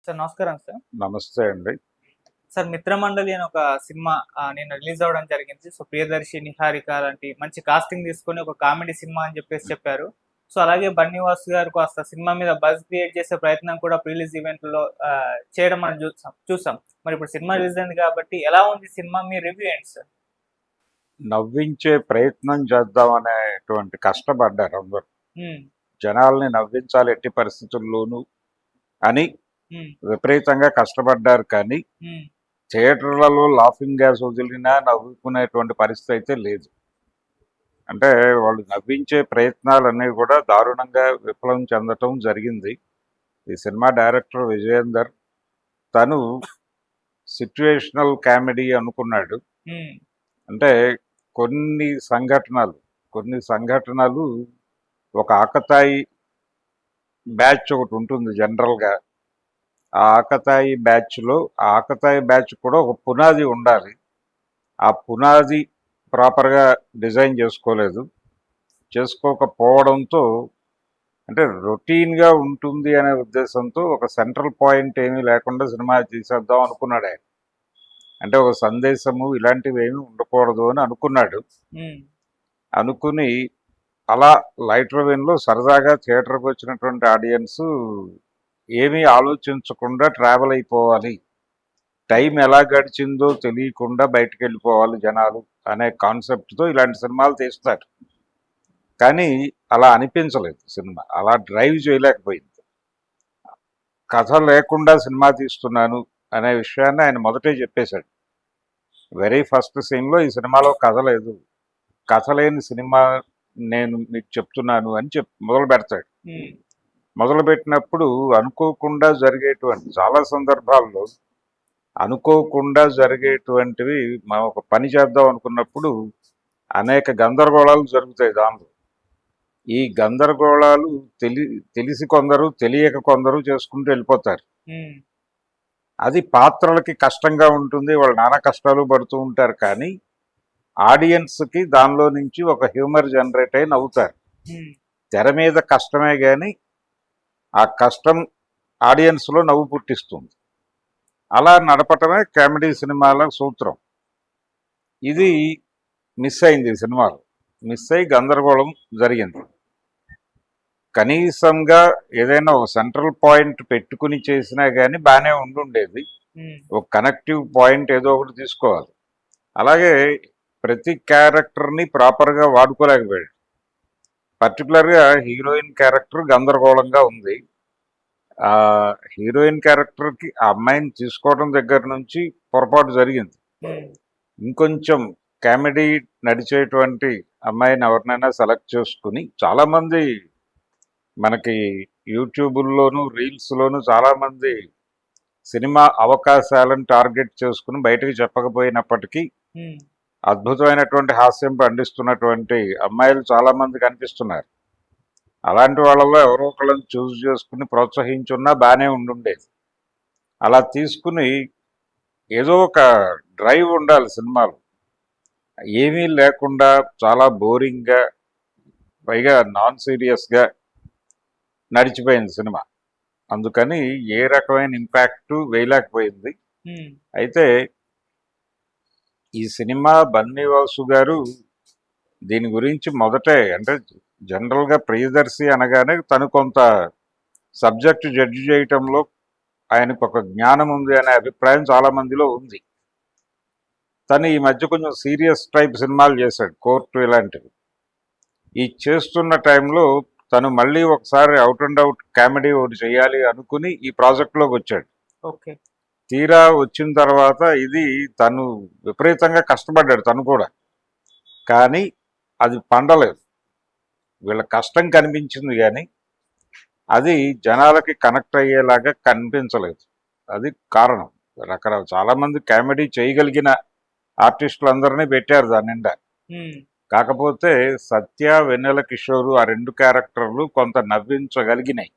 Sir నమస్కారం sir. నమస్తే అండి. సార్ 'మిత్రమండలి' అని ఒక సినిమా నిన్న రిలీజ్ అవ్వడం జరిగింది. సో, 'ప్రియదర్శి', 'నిహారిక' లాంటి మంచి కాస్టింగ్ తీసుకొని ఒక కామెడీ సినిమా అని చెప్పారు. సో, అలాగే 'బన్నీవాసు' గారు కాస్త సినిమా మీద బజ్ క్రియేట్ చేసే ప్రయత్నం కూడా ప్రీ రిలీజ్ ఈవెంట్‌లో చేయడం మనం చూసాం. మరి ఇప్పుడు సినిమా రిలీజ్ అయింది కాబట్టి ఎలా ఉంది సినిమా? మీ రివ్యూ ఏంటి సార్? నవ్వించే ప్రయత్నం చేద్దామనేటువంటి కష్టపడ్డారు అందరూ. హ్మ్. జనాల్ని నవ్వించాలి ఎట్టి పరిస్థితుల్లోనూ అని హ్మ్. విపరీతంగా కష్టపడ్డారు. కానీ హ్మ్. థియేటర్లలో లాఫింగ్ గ్యాస్ వదిలినా నవ్వుకునేటువంటి పరిస్థితి అయితే లేదు. అంటే వాళ్ళు నవ్వించే ప్రయత్నాలన్నీ కూడా దారుణంగా విఫలం చెందటం జరిగింది. ఈ సినిమా డైరెక్టర్ విజయేందర్ తను సిట్యుయేషనల్ కామెడీ అనుకున్నాడు. హ్మ్. అంటే కొన్ని సంఘటనలు ఒక ఆకతాయి బ్యాచ్ ఒకటి ఉంటుంది జనరల్గా. ఆ ఆకతాయి బ్యాచ్ కూడా ఒక పునాది ఉండాలి. ఆ పునాది ప్రాపర్గా డిజైన్ చేసుకోకపోవడంతో అంటే రొటీన్గా ఉంటుంది అనే ఉద్దేశంతో ఒక సెంట్రల్ పాయింట్ ఏమీ లేకుండా సినిమా తీసేద్దాం అనుకున్నాడు ఆయన. అంటే ఒక సందేశము ఇలాంటివి ఏమీ ఉండకూడదు అని అనుకున్నాడు. అనుకుని అలా లైట్ రెవెన్లో సరదాగా థియేటర్కి వచ్చినటువంటి ఆడియన్స్ ఏమీ ఆలోచించకుండా ట్రావెల్ అయిపోవాలి, టైం ఎలా గడిచిందో తెలియకుండా బయటకు వెళ్ళిపోవాలి జనాలు అనే కాన్సెప్ట్తో ఇలాంటి సినిమాలు తీస్తారు. కానీ అలా అనిపించలేదు సినిమా, అలా డ్రైవ్ చేయలేకపోయింది. కథ లేకుండా సినిమా తీస్తున్నాను అనే విషయాన్ని ఆయన మొదటే చెప్పేశాడు. వెరీ ఫస్ట్ సీన్లో ఈ సినిమాలో కథ లేని సినిమా నేను మీకు చెప్తున్నాను అని మొదలు పెడతాడు. మొదలుపెట్టినప్పుడు చాలా సందర్భాల్లో అనుకోకుండా జరిగేటువంటివి మనం ఒక పని చేద్దాం అనుకున్నప్పుడు అనేక గందరగోళాలు జరుగుతాయి దానిలో. ఈ గందరగోళాలు తెలిసి కొందరు, తెలియక కొందరు చేసుకుంటూ వెళ్ళిపోతారు. అది పాత్రలకి కష్టంగా ఉంటుంది, వాళ్ళు నానా కష్టాలు పడుతూ ఉంటారు. కానీ ఆడియన్స్కి దానిలో నుంచి ఒక హ్యూమర్ జనరేట్ అయి నవ్వుతారు. తెర మీద కష్టమే కానీ ఆ కష్టం ఆడియన్స్లో నవ్వు పుట్టిస్తుంది. అలా నడపటమే కామెడీ సినిమాల సూత్రం. ఇది మిస్ అయింది ఈ సినిమాలో. మిస్ అయి గందరగోళం జరిగింది. కనీసంగా ఏదైనా ఒక సెంట్రల్ పాయింట్ పెట్టుకుని చేసినా కానీ బాగానే ఉండుండేది. ఒక కనెక్టివ్ పాయింట్ ఏదో ఒకటి తీసుకోవాలి. అలాగే ప్రతి క్యారెక్టర్ని ప్రాపర్గా వాడుకోలేకపోయాడు. పర్టికులర్గా హీరోయిన్ క్యారెక్టర్ గందరగోళంగా ఉంది. ఆ హీరోయిన్ క్యారెక్టర్కి ఆ అమ్మాయిని తీసుకోవడం దగ్గర నుంచి పొరపాటు జరిగింది. ఇంకొంచెం కామెడీ నడిచేటువంటి అమ్మాయిని ఎవరినైనా సెలెక్ట్ చేసుకుని, చాలామంది మనకి యూట్యూబుల్లోనూ రీల్స్లోనూ చాలామంది సినిమా అవకాశాలను టార్గెట్ చేసుకుని బయటకు చెప్పకపోయినప్పటికీ అద్భుతమైనటువంటి హాస్యం పండిస్తున్నటువంటి అమ్మాయిలు చాలామంది కనిపిస్తున్నారు. అలాంటి వాళ్ళలో ఎవరో ఒకళ్ళని చూస్ చేసుకుని ప్రోత్సహించున్నా బాగానే ఉండుండేది. అలా తీసుకుని ఏదో ఒక డ్రైవ్ ఉండాలి సినిమాలో. ఏమీ లేకుండా చాలా బోరింగ్గా, పైగా నాన్ సీరియస్గా నడిచిపోయింది సినిమా. అందుకని ఏ రకమైన ఇంపాక్ట్ వేయలేకపోయింది. అయితే ఈ సినిమా బన్నీవాసు గారు దీని గురించి మొదటే, అంటే జనరల్గా ప్రియదర్శి అనగానే తను కొంత సబ్జెక్టు జడ్జి చేయటంలో ఆయనకు ఒక జ్ఞానం ఉంది అనే అభిప్రాయం చాలామందిలో ఉంది. తను ఈ మధ్య కొంచెం సీరియస్ టైప్ సినిమాలు చేశాడు, కోర్టు ఇలాంటివి. ఈ చేస్తున్న టైంలో తను మళ్ళీ ఒకసారి అవుట్ అండ్ అవుట్ కామెడీ ఒకటి చేయాలి అనుకుని ఈ ప్రాజెక్ట్లోకి వచ్చాడు. తీరా వచ్చిన తర్వాత ఇది తను విపరీతంగా కష్టపడ్డాడు తను కూడా. కానీ అది పండలేదు. వీళ్ళ కష్టం కనిపించింది కానీ అది జనాలకి కనెక్ట్ అయ్యేలాగా కనిపించలేదు. అది కారణం. చాలామంది కామెడీ చేయగలిగిన ఆర్టిస్టులందరినీ పెట్టారు దాని నిండా. కాకపోతే సత్య, వెన్నెల కిషోరు ఆ రెండు క్యారెక్టర్లు కొంత నవ్వించగలిగినాయి.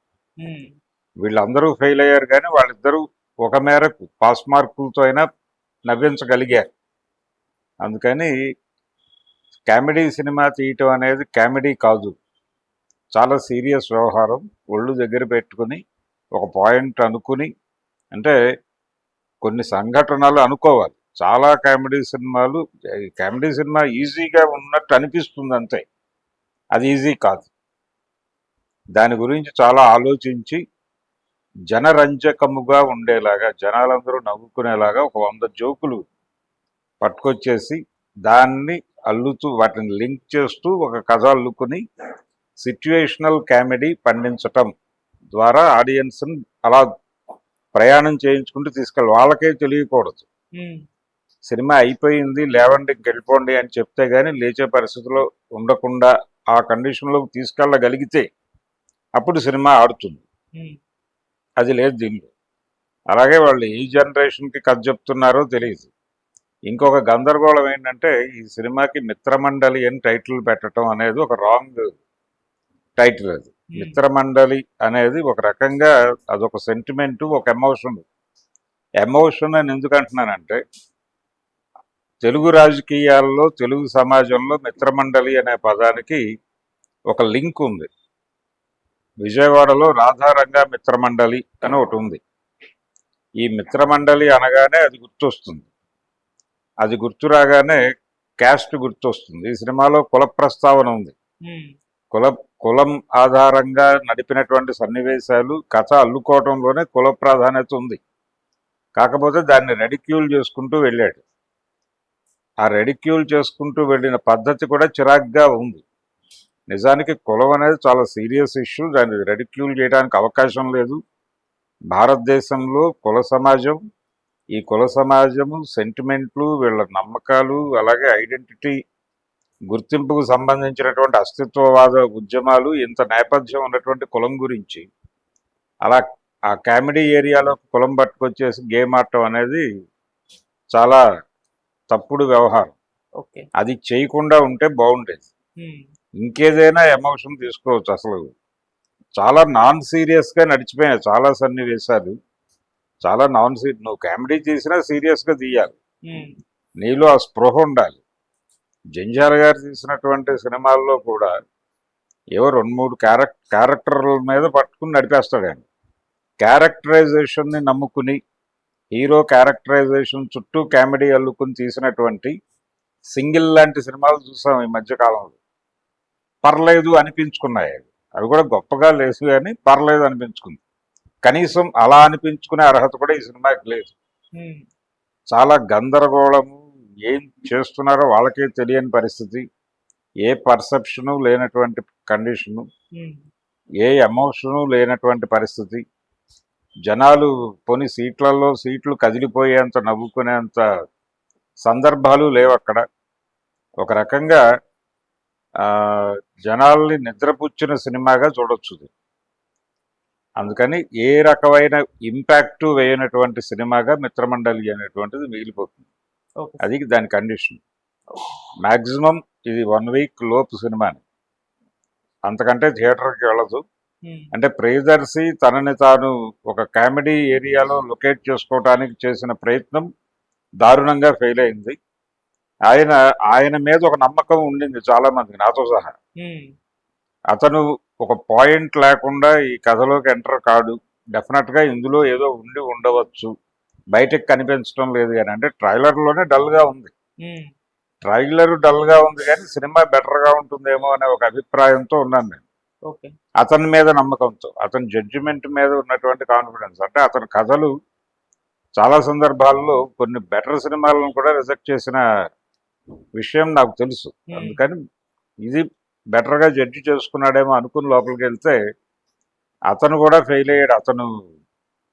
వీళ్ళందరూ ఫెయిల్ అయ్యారు కానీ వాళ్ళిద్దరూ ఒక మేరకు పాస్ మార్కులతో అయినా నవ్వించగలిగారు. అందుకని కామెడీ సినిమా తీయటం అనేది కామెడీ కాదు, చాలా సీరియస్ వ్యవహారం. ఒళ్ళు దగ్గర పెట్టుకుని ఒక పాయింట్ అనుకుని అంటే కొన్ని సంఘటనలు అనుకోవాలి. చాలా కామెడీ సినిమా ఈజీగా ఉన్నట్టు అనిపిస్తుంది అంతే. అది ఈజీ కాదు. దాని గురించి చాలా ఆలోచించి జనరంజకముగా ఉండేలాగా, జనాలందరూ నవ్వుకునేలాగా ఒక 100 జోకులు పట్టుకొచ్చేసి దాన్ని అల్లుతూ వాటిని లింక్ చేస్తూ ఒక కథ అల్లుకుని సిట్యుయేషనల్ కామెడీ పండించటం ద్వారా ఆడియన్స్ని అలా ప్రయాణం చేయించుకుంటూ తీసుకెళ్ళి వాళ్ళకే తెలియకూడదు. సినిమా అయిపోయింది లేవండి ఇంకెళ్ళిపోండి అని చెప్తే గానీ లేచే పరిస్థితిలో ఉండకుండా ఆ కండిషన్లోకి తీసుకెళ్ళగలిగితే అప్పుడు సినిమా ఆడుతుంది. అది లేదు దీనిలో. అలాగే వాళ్ళు ఏ జనరేషన్కి కథ చెప్తున్నారో తెలియదు. ఇంకొక గందరగోళం ఏంటంటే ఈ సినిమాకి మిత్రమండలి అని టైటిల్ పెట్టడం అనేది ఒక రాంగ్ టైటిల్. అది మిత్రమండలి అనేది ఒక రకంగా అదొక సెంటిమెంటు, ఒక ఎమోషన్ అని ఎందుకు అంటున్నానంటే తెలుగు రాజకీయాల్లో, తెలుగు సమాజంలో మిత్రమండలి అనే పదానికి ఒక లింక్ ఉంది. విజయవాడలో రాధారంగా మిత్రమండలి అని ఒకటి ఉంది. ఈ మిత్రమండలి అనగానే అది గుర్తొస్తుంది. అది గుర్తు రాగానే క్యాస్ట్ గుర్తొస్తుంది. ఈ సినిమాలో కుల ప్రస్తావన ఉంది. కులం ఆధారంగా నడిపినటువంటి సన్నివేశాలు, కథ అల్లుకోవడంలోనే కుల ప్రాధాన్యత ఉంది. కాకపోతే దాన్ని రెడిక్యూల్ చేసుకుంటూ వెళ్ళాడు. ఆ రెడిక్యూల్ చేసుకుంటూ వెళ్ళిన పద్ధతి కూడా చిరాగ్గా ఉంది. నిజానికి కులం అనేది చాలా సీరియస్ ఇష్యూ. దాన్ని రెడిక్యూల్ చేయడానికి అవకాశం లేదు. భారతదేశంలో ఈ కుల సమాజము సెంటిమెంట్లు, వీళ్ళ నమ్మకాలు, అలాగే ఐడెంటిటీ, గుర్తింపుకు సంబంధించినటువంటి అస్తిత్వవాద ఉద్యమాలు, ఇంత నేపథ్యం ఉన్నటువంటి కులం గురించి అలా ఆ కామెడీ ఏరియాలో కులం పట్టుకొచ్చేసి గేమ్ ఆడటం అనేది చాలా తప్పుడు వ్యవహారం. అది చేయకుండా ఉంటే బాగుండేది. ఇంకేదైనా ఎమోషన్ తీసుకోవచ్చు. అసలు చాలా నాన్ సీరియస్గా నడిచిపోయాయి చాలా సన్నివేశాలు. చాలా నువ్వు కామెడీ చేసినా సీరియస్గా తీయాలి. నీలో ఆ స్పృహ ఉండాలి. జంజాల గారు తీసినటువంటి సినిమాల్లో కూడా ఏవో 2-3 క్యారెక్టర్ల మీద పట్టుకుని నడిపేస్తాడు ఆయన. క్యారెక్టరైజేషన్ని నమ్ముకుని హీరో క్యారెక్టరైజేషన్ చుట్టూ కామెడీ అల్లుకుని తీసినటువంటి సింగిల్ లాంటి సినిమాలు చూసాం ఈ మధ్యకాలంలో. పర్లేదు అనిపించుకున్నాయి. అవి కూడా గొప్పగా లేదు కానీ పర్లేదు అనిపించుకుంది. కనీసం అలా అనిపించుకునే అర్హత కూడా ఈ సినిమాకి లేదు. చాలా గందరగోళము, ఏం చేస్తున్నారో వాళ్ళకే తెలియని పరిస్థితి, ఏ పర్సెప్షను లేనటువంటి కండిషను, ఏ ఎమోషను లేనటువంటి పరిస్థితి. జనాలు పోనీ సీట్లు కదిలిపోయేంత నవ్వుకునేంత సందర్భాలు లేవు అక్కడ. ఒక రకంగా జనాల్ని నిద్రపుచ్చిన సినిమాగా చూడొచ్చు. అందుకని ఏ రకమైన ఇంపాక్ట్ వేయనటువంటి సినిమాగా మిత్రమండలి అనేటువంటిది మిగిలిపోతుంది. అది దాని కండిషన్. మ్యాక్సిమం ఇది 1 వీక్ లోపు సినిమాని, అంతకంటే థియేటర్కి వెళ్ళదు. అంటే ప్రియదర్శి తనని తాను ఒక కామెడీ ఏరియాలో లొకేట్ చేసుకోవటానికి చేసిన ప్రయత్నం దారుణంగా ఫెయిల్ అయింది. ఆయన మీద ఒక నమ్మకం ఉండింది చాలా మందికి, నాతో సహా. అతను ఒక పాయింట్ లేకుండా ఈ కథలోకి ఎంటర్ కాడు. డెఫినెట్గా ఇందులో ఏదో ఉండవచ్చు, బయటకు కనిపించడం లేదు కానీ. అంటే ట్రైలర్లోనే డల్గా ఉంది. ట్రైలర్ డల్గా ఉంది కానీ సినిమా బెటర్గా ఉంటుందేమో అనే ఒక అభిప్రాయంతో ఉన్నాను నేను. అతని మీద నమ్మకంతో, అతని జడ్జిమెంట్ మీద ఉన్నటువంటి కాన్ఫిడెన్స్. అంటే అతని కథలు చాలా సందర్భాల్లో కొన్ని బెటర్ సినిమాలను కూడా రిజెక్ట్ చేసిన విషయం నాకు తెలుసు. అందుకని ఇది బెటర్గా జడ్జి చేసుకున్నాడేమో అనుకుని లోపలికి వెళ్తే అతను కూడా ఫెయిల్ అయ్యాడు.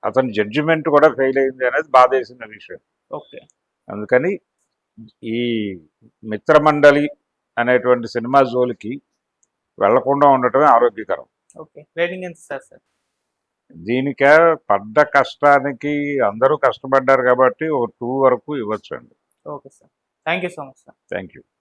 అతని జడ్జిమెంట్ కూడా ఫెయిల్ అయింది అనేది బాధేసిన విషయం. అందుకని ఈ మిత్రమండలి అనేటువంటి సినిమా జోలికి వెళ్లకుండా ఉండటమే ఆరోగ్యకరం. దీనికే పడ్డ కష్టానికి అందరూ కష్టపడ్డారు కాబట్టి ఒక 2 వరకు ఇవ్వచ్చు అండి. Okay sir, thank you so much sir. Thank you.